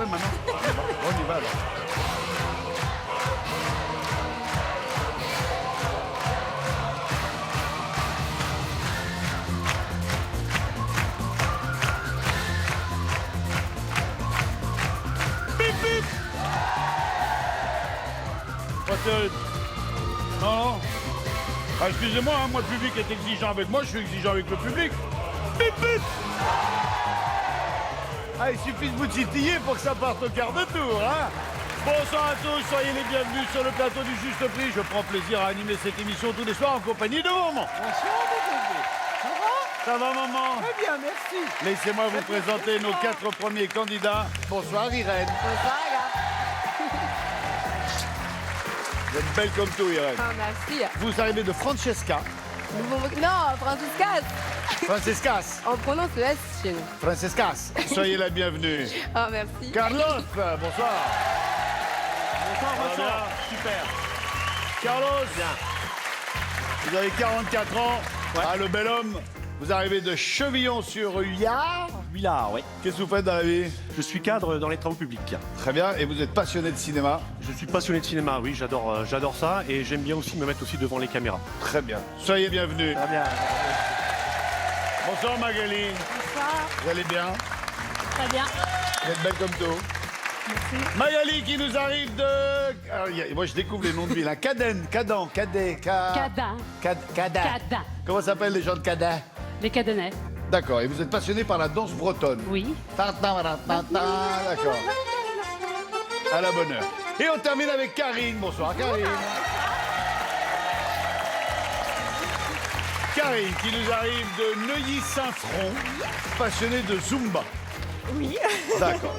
ouais, maintenant. On y va, alors. Bip, bip. Pas terrible. Non. Ah, excusez-moi, hein, moi, le public est exigeant avec moi, je suis exigeant avec le public. Bip, bip. Ah, il suffit de vous titiller pour que ça parte au quart de tour, hein. Bonsoir à tous, soyez les bienvenus sur le plateau du Juste Prix. Je prends plaisir à animer cette émission tous les soirs en compagnie de maman. Bonsoir, bébé. Ça va? Ça va, maman? Très bien, merci. Laissez-moi vous présenter nos 4 premiers candidats. Bonsoir, Irène. Bonsoir, les gars. Vous êtes belle comme tout, Irène. Ah, merci. Vous arrivez de Francesca. Non, Francescas. Francescas. On prononce le S chez nous. Francescas. Soyez la bienvenue. Ah, merci. Carlos, bonsoir. Bonsoir, Ça va bien? Super. Carlos. Vous avez 44 ans. Ouais. Ah, le bel homme. Vous arrivez de Chevillon-sur-Yard. Villard, oui. Qu'est-ce que vous faites dans la vie? Je suis cadre dans les travaux publics. Très bien. Et vous êtes passionné de cinéma. Je suis passionné de cinéma, oui, j'adore ça et j'aime bien aussi me mettre aussi devant les caméras. Très bien. Soyez bienvenus. Très bien. Bonsoir, Magali. Bonsoir. Vous allez bien? Très bien. Vous êtes belle comme tout. Merci. Magali qui nous arrive de... Alors, moi, je découvre les noms de villes. Hein. Caden, Cadan, Cadet, Cadin. Cada. Cadin. Comment s'appellent les gens de Cada? Les Cadenais. D'accord. Et vous êtes passionné par la danse bretonne? Oui. D'accord. À la bonne heure. Et on termine avec Karine. Bonsoir, Karine. Karine qui nous arrive de Neuilly-Saint-Front, passionnée de Zumba. Oui. D'accord.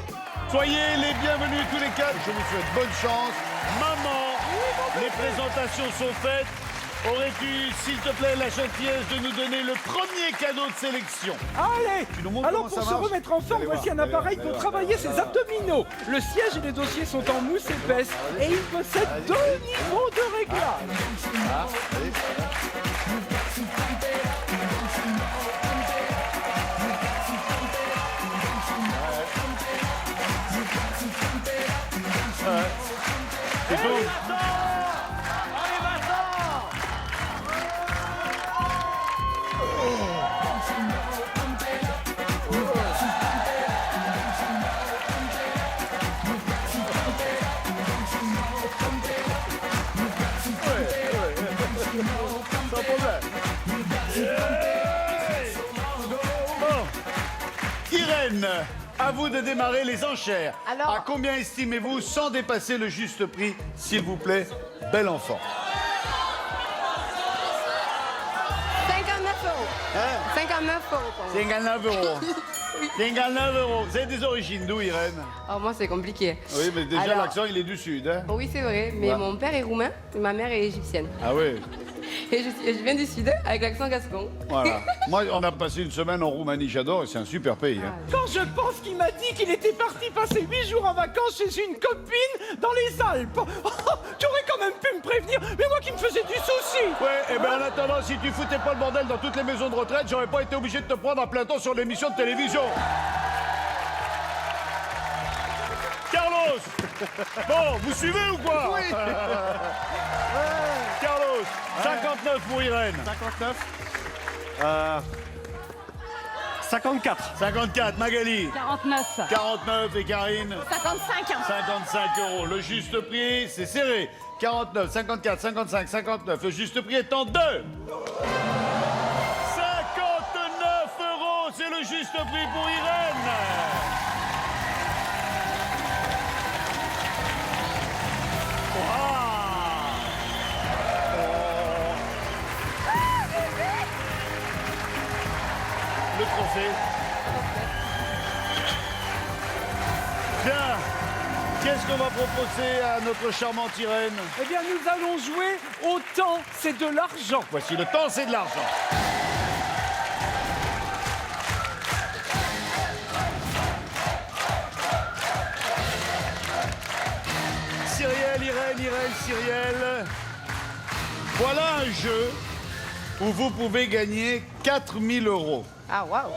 Soyez les bienvenus tous les quatre. Je vous souhaite bonne chance. Maman, les présentations sont faites. Aurais-tu, s'il te plaît, la gentillesse de nous donner le premier cadeau de sélection? Allez. Tu nous montres Alors comment pour ça se marche? remettre en forme, Allez voici voir, un allez appareil voir, pour allez voir. travailler ses abdominaux. Le siège et les dossiers sont en mousse épaisse et il possède deux niveaux de réglage. Ah, allez. C'est tout. Sans problème. Bon. Irène, à vous de démarrer les enchères. Alors- À combien estimez-vous, sans dépasser le juste prix, s'il vous plaît, bel enfant? 59 €. Hein? 59 € pour moi. 59 euros. 59 euros. Vous avez des origines d'où, Irène? Alors, moi, c'est compliqué. Oui, mais déjà, Alors- l'accent, il est du sud. Hein? Oui, c'est vrai, mais Ouais. mon père est roumain et ma mère est égyptienne. Ah oui, Et je viens du sud avec l'accent gascon. voilà. Moi, on a passé une semaine en Roumanie, j'adore, et c'est un super pays. Hein. Quand je pense qu'il m'a dit qu'il était parti passer 8 jours en vacances chez une copine dans les Alpes. Oh, tu aurais quand même pu me prévenir, mais moi qui me faisais du souci. Ouais, et ben en attendant, si tu foutais pas le bordel dans toutes les maisons de retraite, j'aurais pas été obligé de te prendre à plein temps sur l'émission de télévision. Carlos! Bon, vous suivez ou quoi? Oui! Carlos, 59 pour Irène. 59. 54. 54, Magali. 49. 49 et Karine. 55. 55 euros. Le juste prix, c'est serré. 49, 54, 55, 59. Le juste prix est en 2. 59 euros, c'est le juste prix pour Irène. Le trophée. Bien. Qu'est-ce qu'on va proposer à notre charmante Irène? Eh bien, nous allons jouer au temps, c'est de l'argent. Voici le temps, c'est de l'argent. Cyrielle, Irène, Cyrielle. Voilà un jeu où vous pouvez gagner 4 000 euros. Ah, waouh.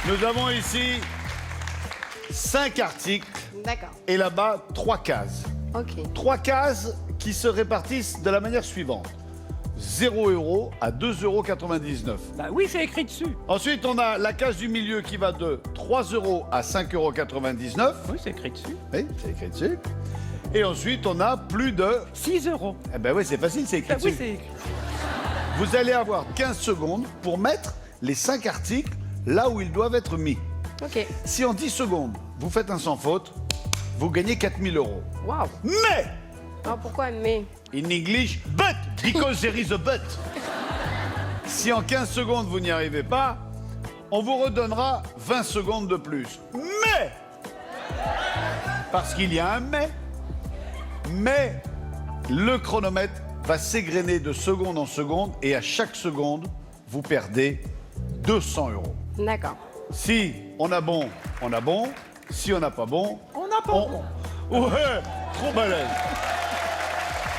Nous avons ici 5 articles D'accord. et là-bas 3 cases. Ok. 3 cases qui se répartissent de la manière suivante. 0 € à 2,99 €. Bah oui, c'est écrit dessus. Ensuite, on a la case du milieu qui va de 3 € à 5,99 €. Oui, c'est écrit dessus. Oui, c'est écrit dessus. Et ensuite, on a plus de... 6 €. Eh ben oui, c'est facile, c'est écrit Bah oui, dessus. c'est écrit. Vous allez avoir 15 secondes pour mettre les 5 articles là où ils doivent être mis. Ok. Si en 10 secondes, vous faites un sans faute, vous gagnez 4 000 €. Waouh. Mais, Ah, pourquoi mais? in English, but, because there is a but. Si en 15 secondes, vous n'y arrivez pas, on vous redonnera 20 secondes de plus. Mais, parce qu'il y a un mais le chronomètre va s'égrener de seconde en seconde et à chaque seconde, vous perdez 200 €. D'accord. Si on a bon, on a bon. Si on n'a pas bon, On n'a pas bon. Ouais, trop balèze.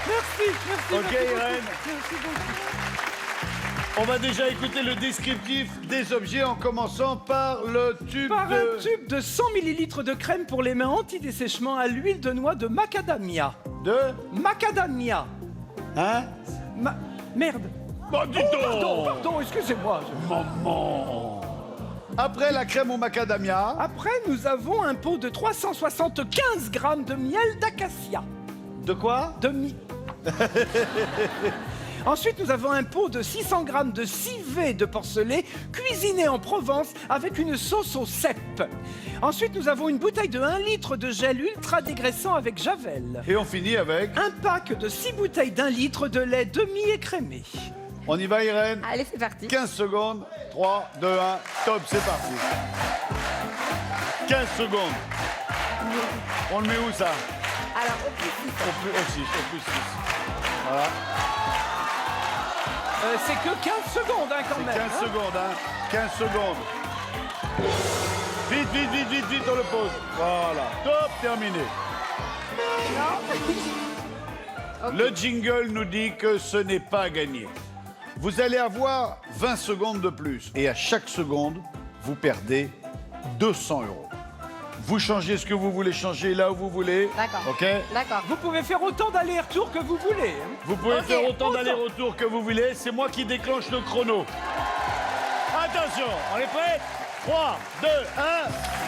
Merci. Ok, merci beaucoup. Irène. Merci beaucoup. On va déjà écouter le descriptif des objets en commençant par le tube Par de... un tube de 100 ml de crème pour les mains anti-dessèchement à l'huile de noix de macadamia. De... Macadamia. Hein? Merde. Bon, dis donc. Pardon, excusez-moi. Maman. Après la crème au macadamia, Après, nous avons un pot de 375 grammes de miel d'acacia. de quoi? Ensuite, nous avons un pot de 600 grammes de civet de porcelet cuisiné en Provence avec une sauce au cèpe. Ensuite, nous avons une bouteille de 1 litre de gel ultra dégraissant avec Javel. Et on finit avec... Un pack de 6 bouteilles d'1 litre de lait demi-écrémé. On y va, Irène? Allez, c'est parti. 15 secondes. 3, 2, 1, top, c'est parti. 15 secondes. On le met où, ça? Alors, au plus six. Au plus 6. Voilà. C'est que 15 secondes, hein, quand même. 15 hein. secondes, hein. 15 secondes. Vite, on le pose. Voilà. Top, terminé. Ok. Le jingle nous dit que ce n'est pas gagné. Vous allez avoir 20 secondes de plus. Et à chaque seconde, vous perdez 200 €. Vous changez ce que vous voulez changer là où vous voulez. D'accord. OK? D'accord. Vous pouvez faire autant d'allers-retours que vous voulez. hein. Vous pouvez Ok, faire autant autant. d'allers-retours que vous voulez. C'est moi qui déclenche le chrono. Attention, on est prêts? 3, 2, 1,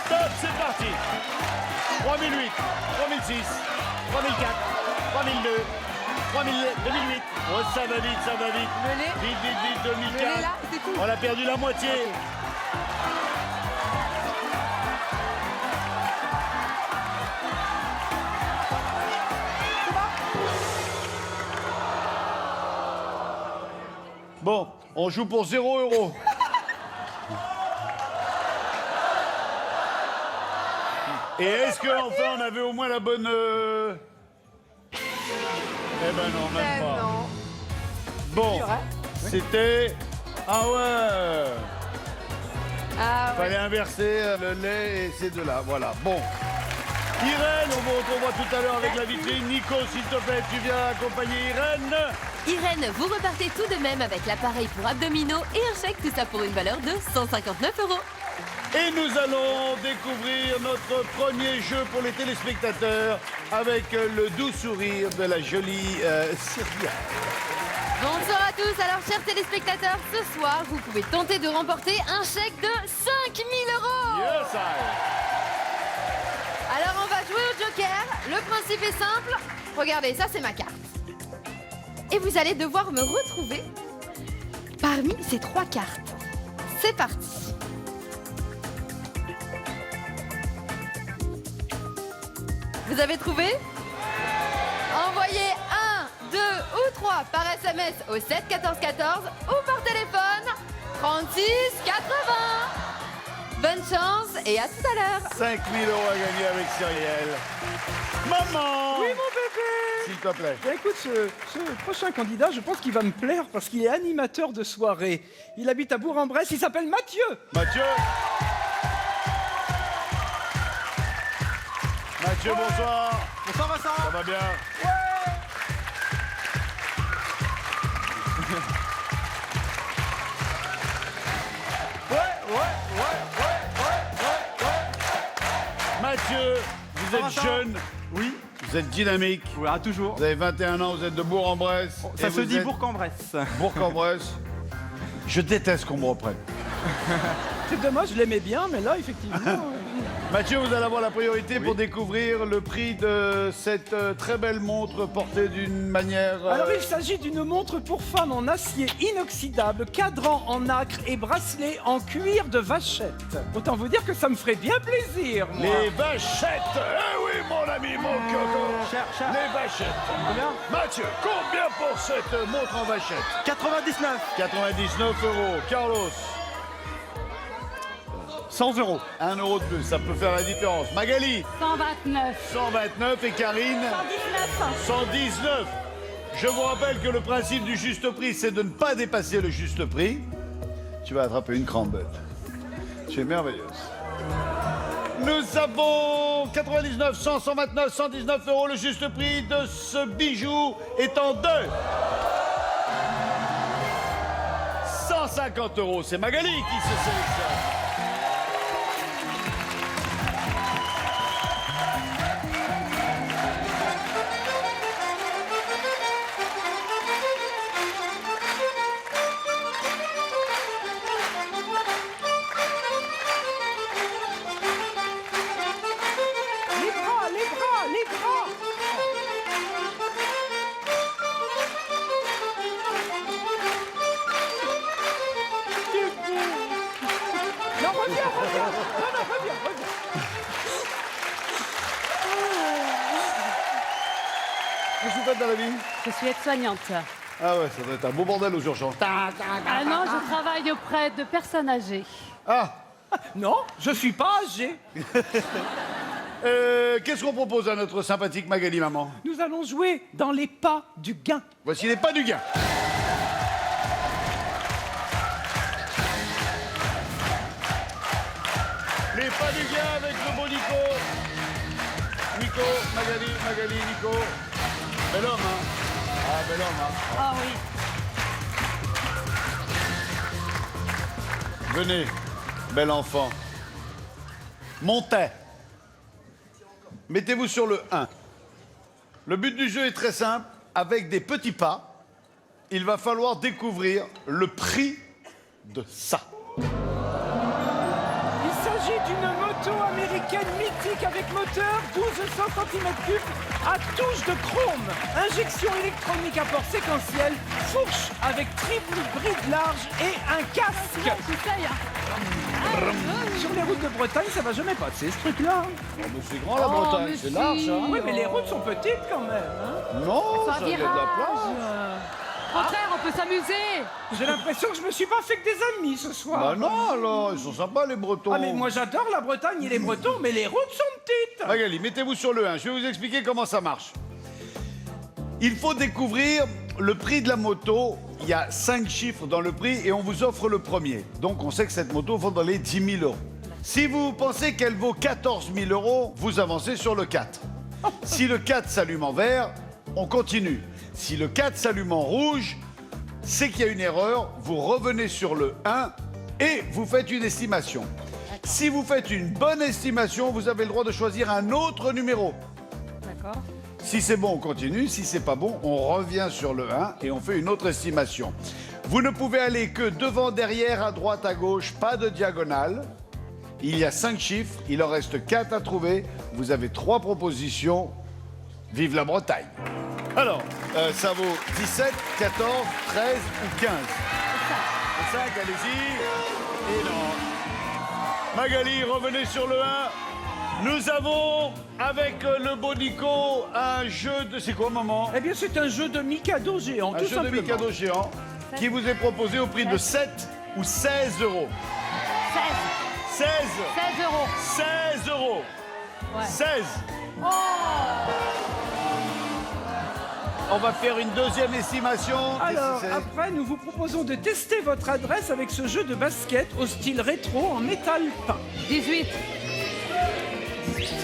top, c'est parti. 3008, 3006, 3004, 3002, 2008. Oh, ça va vite, ça va vite. Le lait. Vite, Le 2004. lait là, c'est tout. On a perdu la moitié. Bon, on joue pour 0 €. Et est-ce qu'enfin on avait au moins la bonne... Eh ben non, même pas. Non. Bon, C'est vrai. c'était... Ah ouais. Ah ouais. Fallait inverser le lait et ces deux-là, voilà. Bon. Irène, on vous retrouvera tout à l'heure avec la vitrine. Nico, s'il te plaît, tu viens accompagner Irène. Irène, vous repartez tout de même avec l'appareil pour abdominaux et un chèque, tout ça pour une valeur de 159 €. Et nous allons découvrir notre premier jeu pour les téléspectateurs avec le doux sourire de la jolie Sylvia. Bonsoir à tous, alors chers téléspectateurs, ce soir, vous pouvez tenter de remporter un chèque de 5 000 €. Yes, I. Alors on va jouer au Joker, le principe est simple. Regardez, ça c'est ma carte. Et vous allez devoir me retrouver parmi ces 3 cartes. C'est parti. Vous avez trouvé? Envoyez 1, 2 ou 3 par SMS au 7 14 14 ou par téléphone 36 80. Bonne chance et à tout à l'heure. 5 000 € à gagner avec Cyrielle. Maman! Oui, mon bébé. S'il te plaît. Bah, écoute, ce prochain candidat, je pense qu'il va me plaire parce qu'il est animateur de soirée. Il habite à Bourg-en-Bresse, il s'appelle Mathieu. Mathieu. Mathieu, bonsoir. Bonsoir Vincent. Ça va bien? Ouais. Mathieu, vous êtes Vincent. jeune, Oui, vous êtes dynamique, voilà, toujours. vous avez 21 ans, vous êtes de Bourg-en-Bresse. Ça et se vous dit êtes Bourg-en-Bresse. Bourg-en-Bresse. Je déteste qu'on me reprenne. C'est dommage, je l'aimais bien, mais là, effectivement... Mathieu, vous allez avoir la priorité pour découvrir le prix de cette très belle montre portée d'une manière... Alors, il s'agit d'une montre pour femme en acier inoxydable, cadran en acre et bracelet en cuir de vachette. Autant vous dire que ça me ferait bien plaisir, moi. Les vachettes. Eh oui, mon ami, mon coco. Cher. Les vachettes. Combien Mathieu, combien pour cette montre en vachette? 99. 99 €. Carlos, 100 euros. 1 € de plus, ça peut faire la différence. Magali, 129. 129 et Karine 119. Je vous rappelle que le principe du juste prix, c'est de ne pas dépasser le juste prix. Tu vas attraper une crambette. Tu es merveilleuse. Nous avons 99, 100, 129, 119 €. Le juste prix de ce bijou est en 150 €. C'est Magali qui se sélectionne. Les bras, les bras, les bras. Non, reviens. Non, reviens. Qu'est-ce que vous faites dans la vie? Je suis aide-soignante. Ah ouais, ça doit être un beau bordel aux urgences. Ah non, je travaille auprès de personnes âgées. Ah, Non, je suis pas âgé. qu'est-ce qu'on propose à notre sympathique Magali, maman? Nous allons jouer dans les pas du gain. Voici les pas du gain. Les pas du gain avec le beau Nico. Nico, Magali, Nico. Bel homme, hein? Ah, bel homme, hein? Ah oui. Venez, bel enfant. Montez. Mettez-vous sur le 1. Le but du jeu est très simple. Avec des petits pas, il va falloir découvrir le prix de ça. Il s'agit d'une moto américaine mythique avec moteur 1200 cm3 à touche de chrome, injection électronique à port séquentiel, fourche avec triple bride large et un casque. J'essaye. Sur les routes de Bretagne, ça va jamais passer ce truc-là. Oh, mais c'est grand la Bretagne, mais c'est si. large, hein? Oui, mais les routes sont petites quand même. hein. Non, Ça ça y a de la virage. place. Au contraire, on peut s'amuser. J'ai l'impression que je me suis pas fait que des amis ce soir. Bah non, alors, ils sont sympas les Bretons. Ah mais moi j'adore la Bretagne et les Bretons, mais les routes sont petites. Magali, mettez-vous sur le 1. Je vais vous expliquer comment ça marche. Il faut découvrir le prix de la moto. Il y a 5 chiffres dans le prix et on vous offre le premier. Donc on sait que cette moto vaut dans les 10 000 €. Si vous pensez qu'elle vaut 14 000 €, vous avancez sur le 4. Si le 4 s'allume en vert, on continue. Si le 4 s'allume en rouge, c'est qu'il y a une erreur. Vous revenez sur le 1 et vous faites une estimation. Si vous faites une bonne estimation, vous avez le droit de choisir un autre numéro. D'accord. Si c'est bon, on continue. Si c'est pas bon, on revient sur le 1 et on fait une autre estimation. Vous ne pouvez aller que devant, derrière, à droite, à gauche, pas de diagonale. Il y a 5 chiffres, il en reste 4 à trouver. Vous avez 3 propositions. Vive la Bretagne. Alors, ça vaut 17, 14, 13 ou 15. C'est 5, allez-y. Et non. Magali, revenez sur le 1. Nous avons, avec le beau Nico, un jeu de... C'est quoi, maman? Eh bien c'est un jeu de Mikado géant, Un tout jeu de simplement. Mikado géant qui vous est proposé au prix de 7 ou 16 €. 16. 16 16 euros. 16 €. Ouais. 16. On va faire une deuxième estimation. Alors, Qu'est-ce que c'est? après, nous vous proposons de tester votre adresse avec ce jeu de basket au style rétro en métal peint. 18.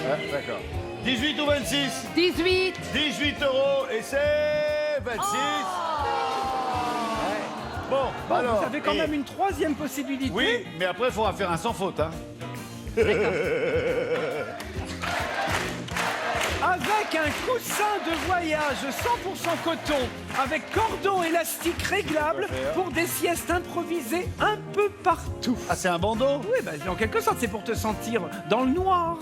Ah, d'accord. 18 ou 26? 18. 18 € et c'est 26. Ouais. Bon, Bon, alors. vous avez quand et- même une troisième possibilité. Oui, mais après, il faudra faire un sans faute. Hein. avec un coussin de voyage 100% coton, avec cordon élastique réglable pour des siestes improvisées un peu partout. Ah, c'est un bandeau? Oui, bah, en quelque sorte, c'est pour te sentir dans le noir,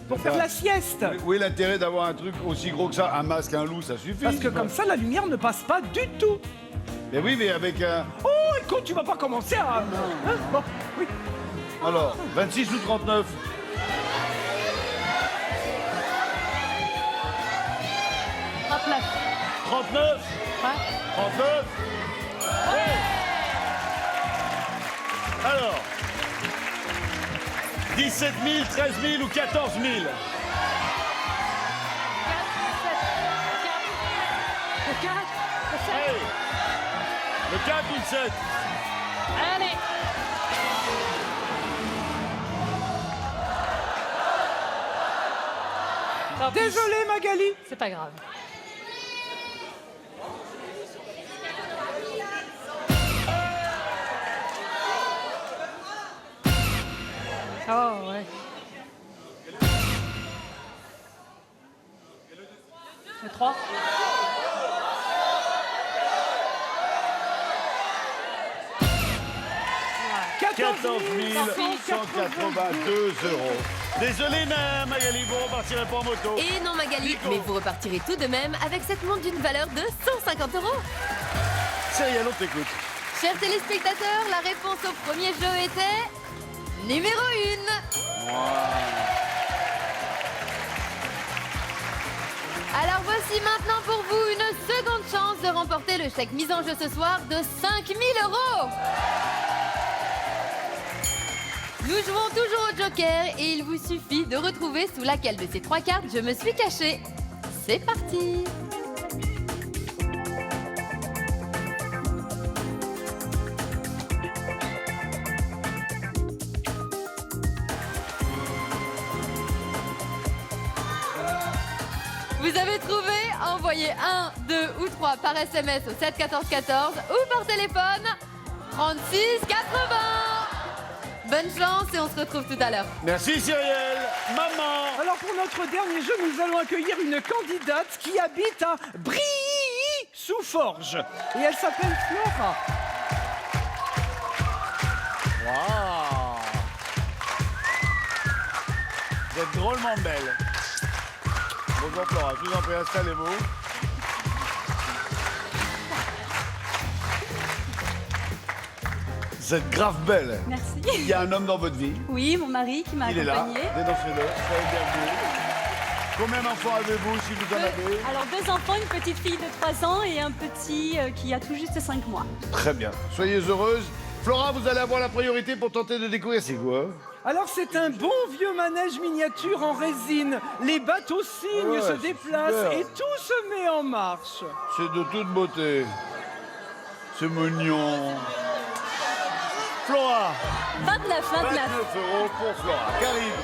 pour faire la sieste. Où est l'intérêt d'avoir un truc aussi gros que ça? Un masque, un loup, ça suffit. Parce que comme ça, la lumière ne passe pas du tout. Mais oui, mais avec un... Oh, écoute, tu vas pas commencer à... Hein, bon, oui. Alors, 26 ou 39? 39. 39? Ouais. 39? Ouais. Alors, 17 000, 13 000 ou 14 000? 4, 7, 4. Le 4, le 7. Hey. Le 4 ou le 7? Allez. Tant pis. Désolé, Magali. C'est pas grave. Oh, ouais. Le 3. Ouais. 14 182 euros. Désolé, Magali, vous repartirez pas en moto. Et non Magali, Nico. mais vous repartirez tout de même avec cette montre d'une valeur de 150 €. Cyril, on t'écoute. Chers téléspectateurs, la réponse au premier jeu était numéro 1. Alors voici maintenant pour vous une seconde chance de remporter le chèque mis en jeu ce soir de 5 000 €. Nous jouons toujours au Joker et il vous suffit de retrouver sous laquelle de ces 3 cartes je me suis cachée. C'est parti. Vous avez trouvé? Envoyez 1, 2 ou 3 par SMS au 7 14 14 ou par téléphone 36 80. Bonne chance et on se retrouve tout à l'heure. Merci, Cyrielle. Maman. Alors pour notre dernier jeu, nous allons accueillir une candidate qui habite à Brilly-sous-Forges. Et elle s'appelle Flora. Waouh. Vous êtes drôlement belle. Bonjour Flora, je vous en prie, installez-vous. Vous êtes grave belle. Merci. Il y a un homme dans votre vie. Oui, mon mari qui m'a Il est là. accompagnée. Dénoncez-le. Soyez bienvenus. Combien d'enfants avez-vous, si vous en avez? Alors, 2 enfants, une petite fille de 3 ans et un petit qui a tout juste 5 mois. Très bien. Soyez heureuse. Flora, vous allez avoir la priorité pour tenter de découvrir c'est quoi? Alors c'est un bon vieux manège miniature en résine. Les bateaux cygnes Ouais, se c'est déplacent super. et tout se met en marche. C'est de toute beauté. C'est mignon. Flora, 29, 29. 29 € pour Flora. Karine,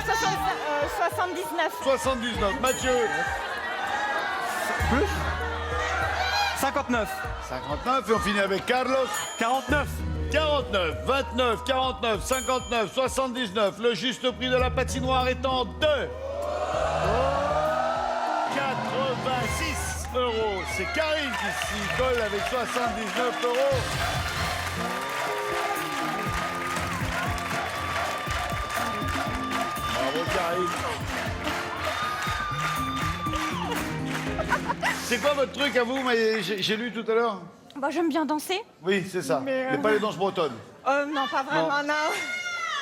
79. 79. Mathieu, 59, 59. Et on finit avec Carlos. 49, 49, 29, 49, 59, 79. Le juste prix de la patinoire étant de 86 €. C'est Karine qui s'y colle avec 79 €. Bravo Karine. C'est quoi votre truc à vous? Mais j'ai lu tout à l'heure. Bah, j'aime bien danser. Oui, c'est ça. Mais pas les danses bretonnes. Non, pas vraiment, non.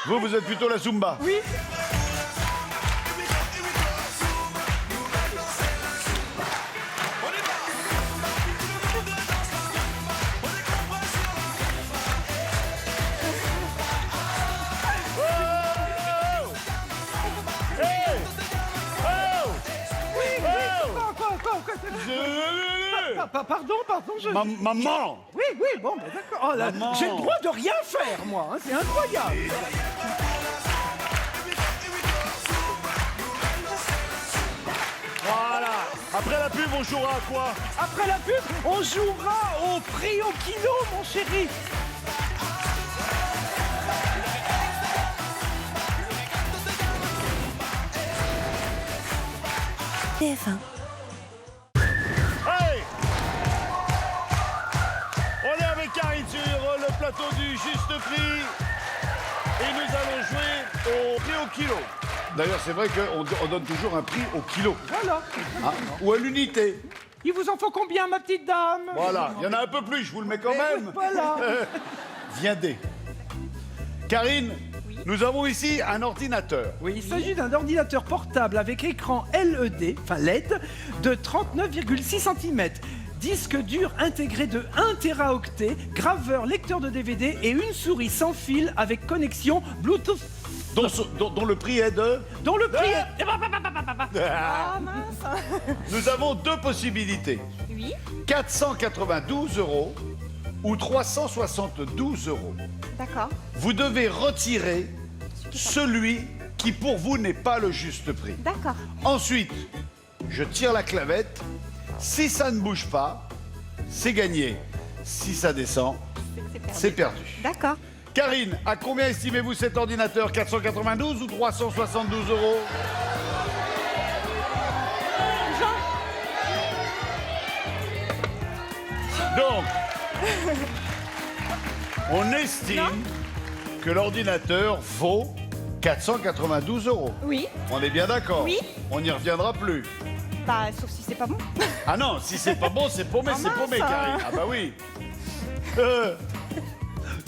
Vous êtes plutôt la Zumba. Oui. Pardon, je... Maman. Oui, bon, ben d'accord. Oh, là, Maman. j'ai le droit de rien faire, moi. Hein, c'est incroyable. Voilà. Après la pub, on jouera à quoi? Après la pub, on jouera au prix au kilo, mon chéri. TF1. Allez, on est avec Karine sur le plateau du Juste Prix. Et nous allons jouer au prix au kilo. D'ailleurs, c'est vrai qu'on donne toujours un prix au kilo. Voilà. Hein, ou à l'unité. Il vous en faut combien, ma petite dame? Voilà, il y en a un peu plus, je vous le mets quand même. Voilà. Viendez. Karine, nous avons ici un ordinateur. Oui, il s'agit d'un ordinateur portable avec écran LED, enfin LED, de 39,6 cm. Disque dur intégré de 1 Teraoctet, graveur, lecteur de DVD et une souris sans fil avec connexion Bluetooth. Dont le prix est de... Dont le prix est... Ah, mince. Nous avons deux possibilités. Oui. 492 € ou 372 €. D'accord. Vous devez retirer celui qui pour vous n'est pas le juste prix. D'accord. Ensuite, je tire la clavette. Si ça ne bouge pas, c'est gagné. Si ça descend, c'est perdu. D'accord. Karine, à combien estimez-vous cet ordinateur? 492 ou 372 €? Donc, on estime que l'ordinateur vaut 492 €. Oui. On est bien d'accord? Oui. On n'y reviendra plus. Bah, sauf si c'est pas bon. Ah non, si c'est pas bon, c'est paumé, Oh c'est paumé, mince. Karine. Ah bah oui.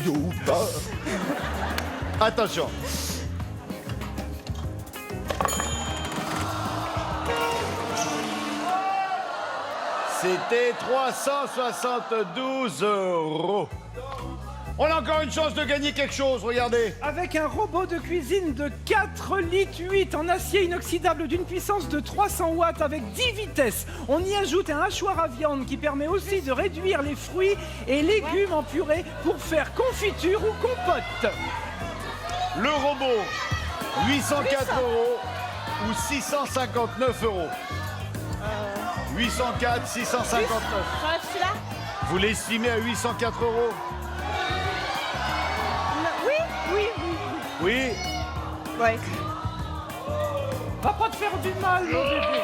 Youba. Attention. C'était 372 €. On a encore une chance de gagner quelque chose, regardez. Avec un robot de cuisine de 4 litres 8 en acier inoxydable d'une puissance de 300 watts avec 10 vitesses. On y ajoute un hachoir à viande qui permet aussi de réduire les fruits et légumes en purée pour faire confiture ou compote. Le robot, 804 € ou 659 €. 804, 659. Celui-là. Vous l'estimez à 804 €? Oui, oui, oui. Oui. Ouais. Va pas te faire du mal, mon bébé.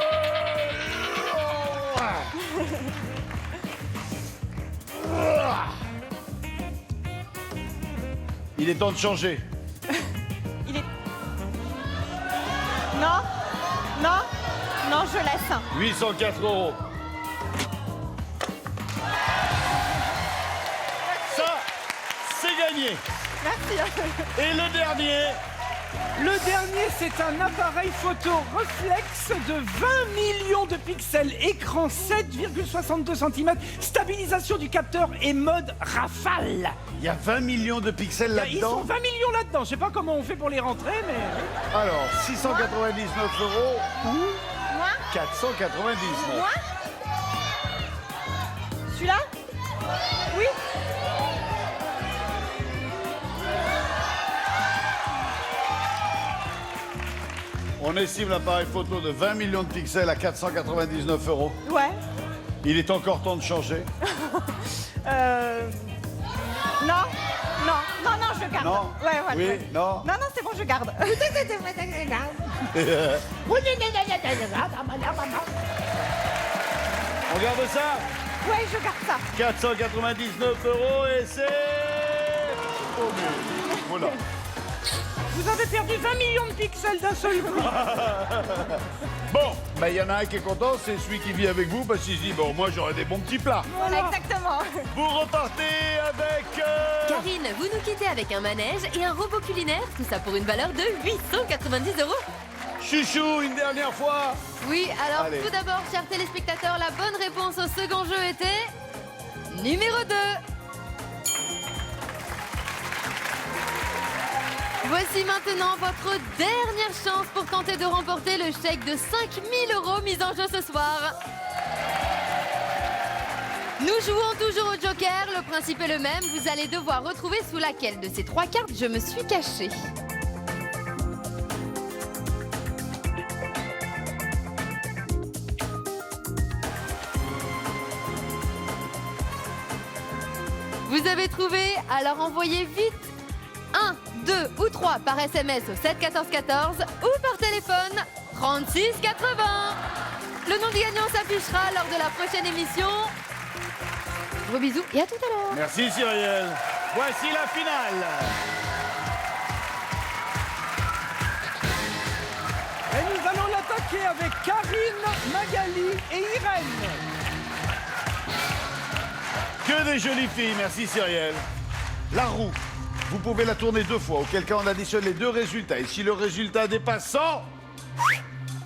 Il est temps de changer. Il est... Non. Non. Non, je laisse. 804 €. Ça, c'est gagné. Merci. Et le dernier, Le dernier, c'est un appareil photo reflex de 20 millions de pixels, écran 7,62 cm, stabilisation du capteur et mode rafale. il y a 20 millions de pixels Ils sont là-dedans. 20 millions là-dedans. Je sais pas comment on fait pour les rentrer, mais... Alors, 699 € ou Moi. 499. Moi. Celui-là. Oui. On estime l'appareil photo de 20 millions de pixels à 499 €. Ouais. Il est encore temps de changer. Non. Non. Non, non, je garde. Non. Ouais, ouais. Oui, ouais. non. Non, non, c'est bon, je garde. On garde ça. Ouais, je garde ça. 499 € et c'est... au mieux. Voilà. Vous avez perdu 20 millions de pixels d'un seul coup. Bon, ben il y en a un qui est content, c'est celui qui vit avec vous, parce qu'il se dit, bon, moi j'aurai des bons petits plats. Voilà, exactement. Vous repartez avec... Karine, vous nous quittez avec un manège et un robot culinaire, tout ça pour une valeur de 890 €. Chouchou, une dernière fois. Oui, alors Allez. tout d'abord, chers téléspectateurs, la bonne réponse au second jeu était... numéro 2. Voici maintenant votre dernière chance pour tenter de remporter le chèque de 5 000 € mis en jeu ce soir. Nous jouons toujours au Joker, le principe est le même. Vous allez devoir retrouver sous laquelle de ces 3 cartes je me suis cachée. Vous avez trouvé? Alors envoyez vite 1, 2 ou 3 par SMS au 7 14 14 ou par téléphone 36 80. Le nom du gagnant s'affichera lors de la prochaine émission. Gros bisous et à tout à l'heure. Merci Cyrielle. Voici la finale. Et nous allons l'attaquer avec Karine, Magali et Irène. Que des jolies filles, merci Cyrielle. La roue, vous pouvez la tourner 2 fois, auquel cas on additionne les 2 résultats. Et si le résultat dépasse 100,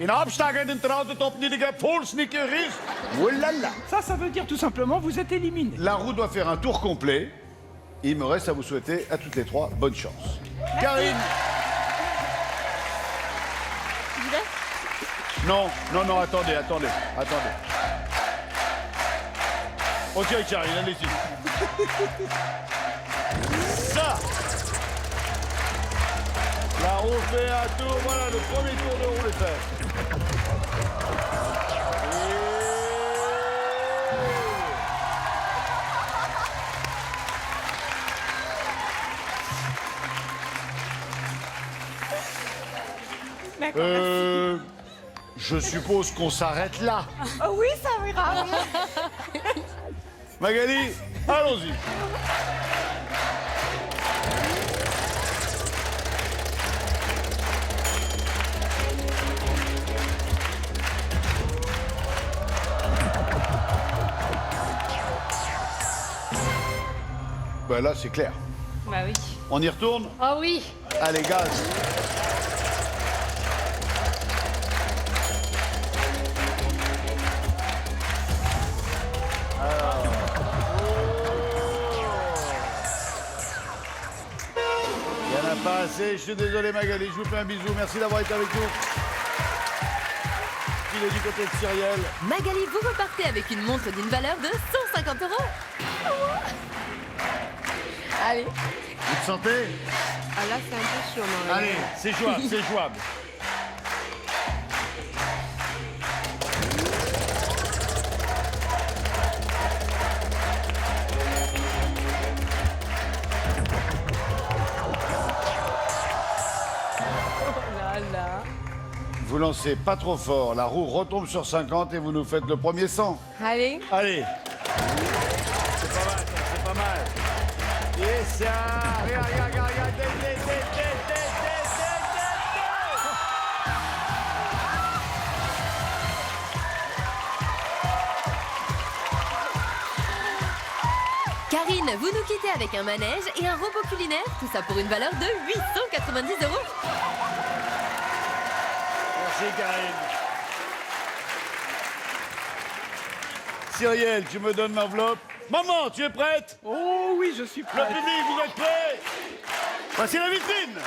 in absteigenden Trauer opnieuw volksnickerisch. Oh là là. Ça veut dire tout simplement vous êtes éliminés. La roue doit faire un tour complet. Il me reste à vous souhaiter à toutes les 3 bonne chance. Karine. Non, attendez. Ok, Karine, allez-y. Ça. La roue fait un tour, voilà, le premier tour de roue est fait. Je suppose qu'on s'arrête là. Oh oui, ça ira. Magali, allons-y. Ben là, c'est clair. Bah oui. On y retourne? Ah oui. Allez, gaz. Il n'y en a pas assez. Je suis désolé, Magali. Je vous fais un bisou. Merci d'avoir été avec nous. Il est du côté de Cyrielle. Magali, vous repartez avec une montre d'une valeur de 150 €. Allez. Vous te sentez? Ah là, c'est un peu chaud, non. Allez, c'est jouable, c'est jouable. Vous lancez pas trop fort, la roue retombe sur 50 et vous nous faites le premier 100. Allez. Allez. C'est pas mal, ça, c'est pas mal. Et ça, regarde. Karine, vous nous quittez avec un manège et un robot culinaire, tout ça pour une valeur de 890 €. Merci, Karine. Cyrielle, tu me donnes l'enveloppe. Maman, tu es prête? Oh oui, je suis Le prêt. public, vous êtes prêts? Voici la vitrine.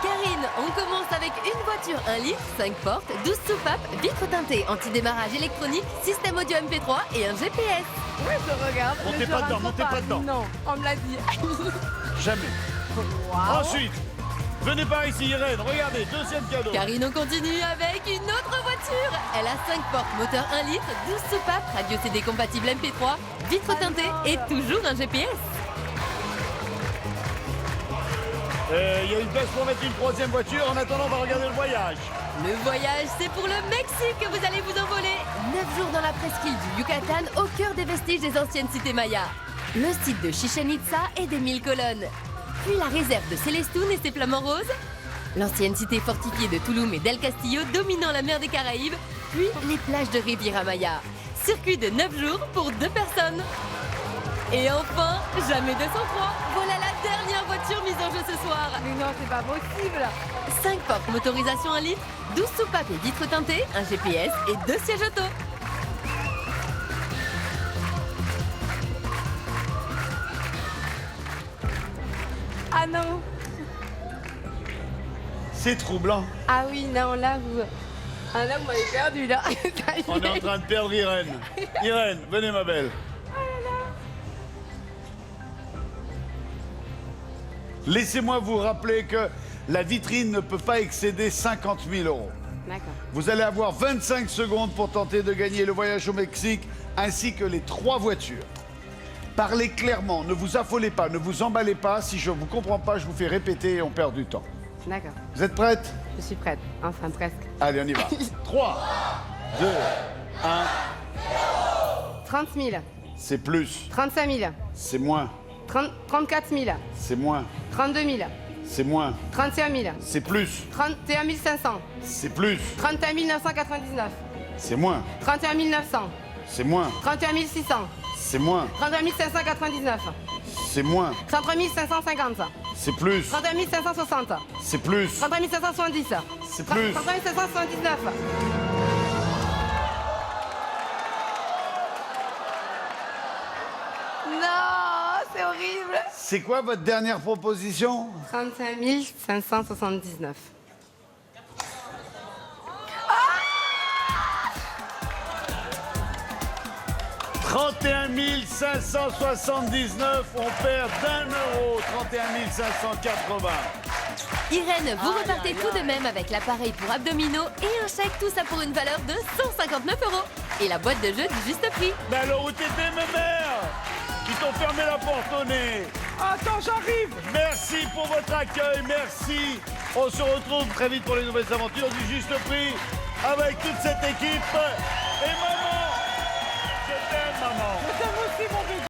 Karine, on commence avec une voiture 1 litre, 5 portes, 12 soupapes, vitres teintées, anti-démarrage électronique, système audio MP3 et un GPS. Ouais, je regarde. Montez mais je pas rentre dedans, montez pas dedans. Non, on me l'a dit. Jamais. Ensuite, venez par ici, Irène. Regardez, deuxième cadeau. Karine, on continue avec une autre voiture. Elle a 5 portes, moteur 1 litre, 12 soupapes, radio CD compatible MP3, vitres teintées et toujours un GPS. Il y a une place pour mettre une troisième voiture. En attendant, on va regarder le voyage. Le voyage, c'est pour le Mexique que vous allez vous envoler. 9 jours dans la presqu'île du Yucatan, au cœur des vestiges des anciennes cités mayas. Le site de Chichen Itza et des 1000 colonnes. Puis la réserve de Célestún et ses flamants roses. L'ancienne cité fortifiée de Tulum et d'El Castillo dominant la mer des Caraïbes. Puis les plages de Riviera Maya. Circuit de 9 jours pour 2 personnes. Et enfin, jamais 203. Voilà la dernière voiture mise en jeu ce soir. Mais non, c'est pas possible. 5 portes, motorisation 1 litre, 12 soupapes et vitres teintées, un GPS et 2 sièges auto. Ah non. C'est troublant. Ah oui, non, là, vous... Ah là, vous m'avez perdu, là. Ça y On est en train de perdre Irène. Irène, venez, ma belle. Laissez-moi vous rappeler que la vitrine ne peut pas excéder 50 000 €. D'accord. Vous allez avoir 25 secondes pour tenter de gagner le voyage au Mexique ainsi que les 3 voitures. Parlez clairement, ne vous affolez pas, ne vous emballez pas. Si je ne vous comprends pas, je vous fais répéter et on perd du temps. D'accord, Vous êtes prête? je suis prête. Enfin, presque. Allez, on y va. 3, 2, 1. 30 000, C'est plus. 35 000, C'est moins. 34 000, C'est moins. 32 000, C'est moins. 31 000, C'est plus. 31 500, C'est plus. 31 999, C'est moins. 31 900, C'est moins. 31 600, C'est moins. 31 599, C'est moins. 33 550, C'est plus. 31 560, C'est plus. 33 570, C'est plus. 33 579. Non, c'est horrible. C'est quoi votre dernière proposition? 35 579. 31 579, on perd d'1 euro. 31 580. Irène, vous repartez tout de même avec l'appareil pour abdominaux et un chèque, tout ça pour une valeur de 159 €. Et la boîte de jeu du juste prix. Mais alors où t'étais, mes mères? Ils t'ont fermé la porte au nez. Attends, j'arrive. Merci pour votre accueil, merci. On se retrouve très vite pour les nouvelles aventures du Juste Prix avec toute cette équipe. Et maman, je t'aime, maman. Je t'aime aussi, mon bébé.